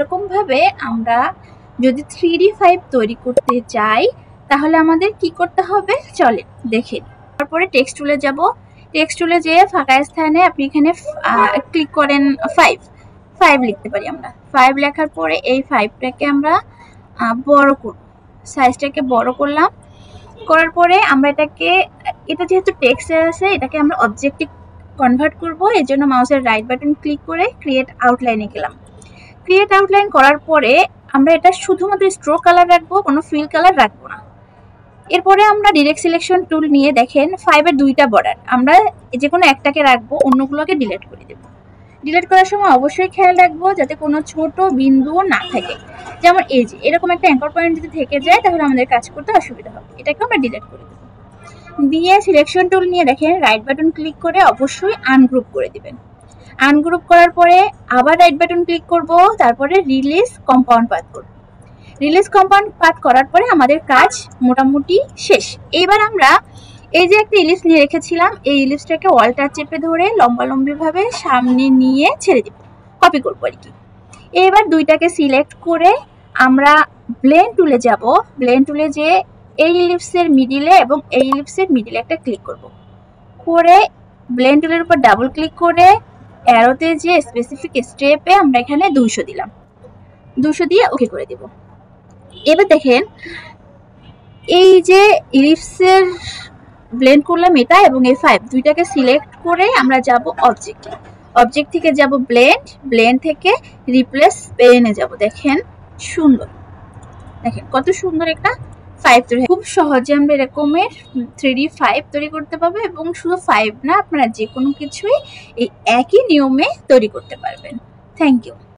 এরকম ভাবে আমরা যদি 3D5 তৈরি করতে চাই তাহলে আমাদের কি করতে হবে চলেন দেখে নিই। তারপরে টেক্সট টুলে যাব। টেক্সট টুলে যেয়ে ফাঁকা স্থানে আপনি এখানে ক্লিক করেন 5 লিখতে পারি আমরা। 5 লেখার পরে এই 5টাকে আমরা বড় করব, সাইজটাকে বড় করলাম। করার পরে আমরা এটা যেহেতু টেক্সটে আছে এটাকে আমরা অবজেক্টে কনভার্ট করব। এর জন্য মাউসের রাইট বাটন ক্লিক করে ক্রিয়েট আউটলাইনে গেলাম। ক্রিয়েট আউটলাইন করার পরে আমরা এটা শুধুমাত্র স্ট্রোক কালার রাখবো, কোনো ফিল কালার রাখবো না। এরপরে আমরা ডিরেক্ট সিলেকশন টুল নিয়ে দেখেন 5-এর 2টা বর্ডার, আমরা যে কোনো একটাকে রাখবো, অন্যগুলোকে ডিলিট করে দেব। ডিলিট করার সময় অবশ্যই খেয়াল রাখবো যাতে কোনো ছোট বিন্দুও না থাকে। যেমন এই যে এরকম একটা অ্যাঙ্কর পয়েন্ট যদি থেকে যায় তাহলে আমাদের কাজ করতে অসুবিধা হবে, এটাকে আমরা ডিলিট করে দেবো। দিয়ে সিলেকশন টুল নিয়ে দেখেন রাইট বাটন ক্লিক করে অবশ্যই আনগ্রুপ করে দিবেন। আনগ্রুপ করার পরে আবার রাইট বাটন ক্লিক করব, তারপরে রিলিজ কম্পাউন্ড পাথ করব। রিলিজ কম্পাউন্ড পাথ করার পরে আমাদের কাজ মোটামুটি শেষ। এইবার আমরা এই যে একটা ইলিপস নিয়ে রেখেছিলাম, এই ইলিপসটাকে ওয়ালটা চেপে ধরে লম্বালম্বিভাবে সামনে নিয়ে ছেড়ে দিব, কপি করবো আর কি। এবার দুইটাকে সিলেক্ট করে আমরা ব্লেন্ড টুলে যাব। ব্লেন্ড টুলে যে এই ইলিপসের মিডিলে এবং এই ইলিপসের মিডিলে একটা ক্লিক করব, করে ব্লেন্ড টুলের উপর ডাবল ক্লিক করে অ্যারোতে যে স্পেসিফিক স্টেপে আমরা এখানে 200 দিলাম, 200 দিয়ে ওকে করে দেব। এবার দেখেন এই যে ইলিপসের ব্লেন্ড করলাম এটা এবং এই 5 দুইটাকে সিলেক্ট করে আমরা যাব অবজেক্টে। অবজেক্ট থেকে যাব ব্লেন্ড থেকে রিপ্লেস পেনে যাব। দেখেন সুন্দর, দেখেন কত সুন্দর একটা 5 তৈরি। খুব সহজে আমরা এরকমের 3D5 তৈরি করতে পারবো এবং শুধু 5 না, আপনারা যে কোনো কিছুই এই একই নিয়মে তৈরি করতে পারবেন। Thank you.